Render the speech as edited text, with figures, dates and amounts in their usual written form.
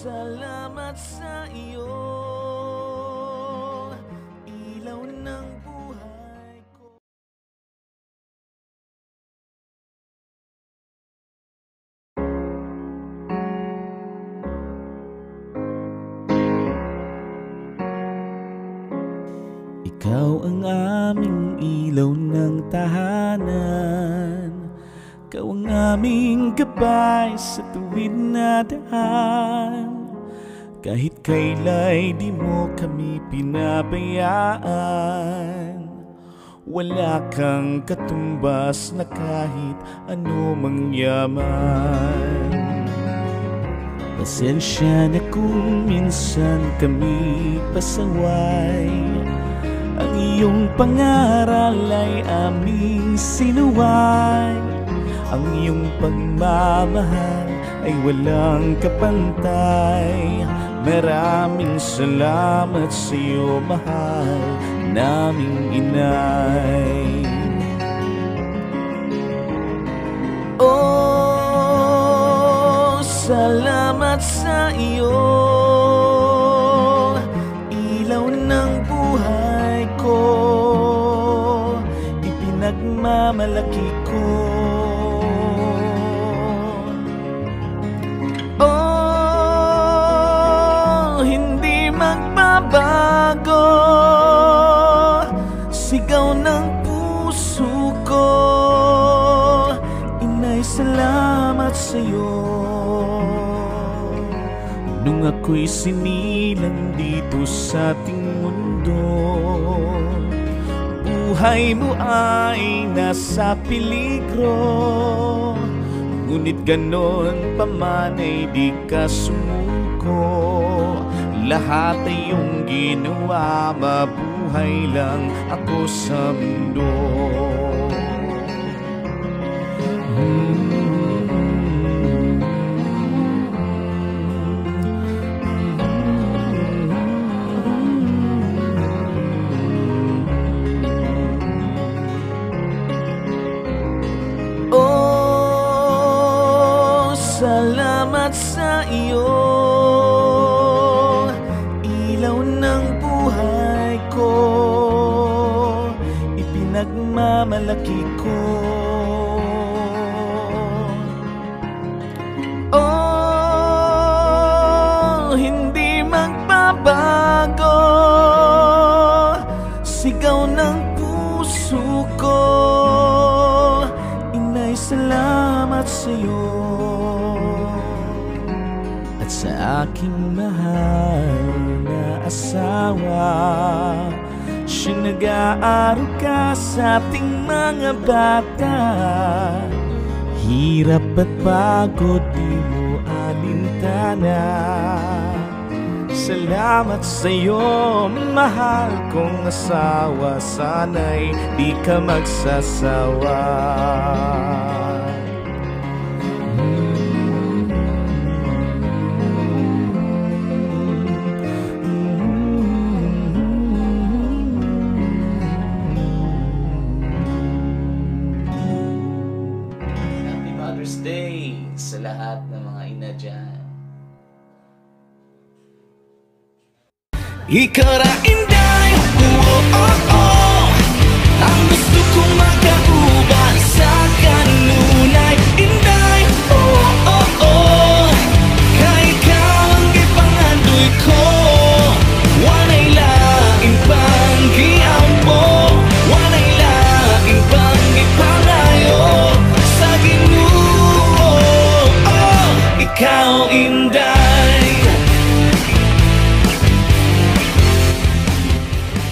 Salamat sa iyo, ilaw ng buhay ko. Ikaw ang aming ilaw ng tahanan, ikaw ang aming gabay sa tuwid na daan. Kahit kaila'y di mo kami pinabayaan. Wala kang katumbas na kahit ano mang yaman. Pasensya na kung minsan kami pasaway. Ang iyong pangaral ay aming sinuway. Ang iyong pagmamahal ay walang kapantay. Maraming salamat sa iyo, mahal naming inay. Oh, salamat sa iyo, ilaw ng buhay ko, ipinagmamalaki ko. Bago sigaw ng puso ko, inay salamat sa'yo. Nung ako'y sinilang dito sa ating mundo, buhay mo ay nasa peligro. Ngunit ganon pa man ay di ka sumuko. Lahat ay iyong ginawa, mabuhay lang ako sa mundo. Oh, salamat sa iyo, ipinagmamalaki ko. Oh, hindi magbabago sigaw ng puso ko, inay salamat sa iyo. At sa aking mahal na asawa, siyang nag-aaruga sa ating mga bata. Hirap at pagod di mo alintana. Salamat sa'yo, mahal kong asawa. Sana'y di ka magsasawa. Sa lahat ng mga ina dyan. Ikaw ra inday, oh, oh, oh. Ang gusto kong magkauban sa kanunay. Inday, oh, oh, oh. Kaya ikaw ang ipangandoy ko. Wanay laing panggiampo, wanay laing pangipangayo sa Ginoo. Ikaw inday.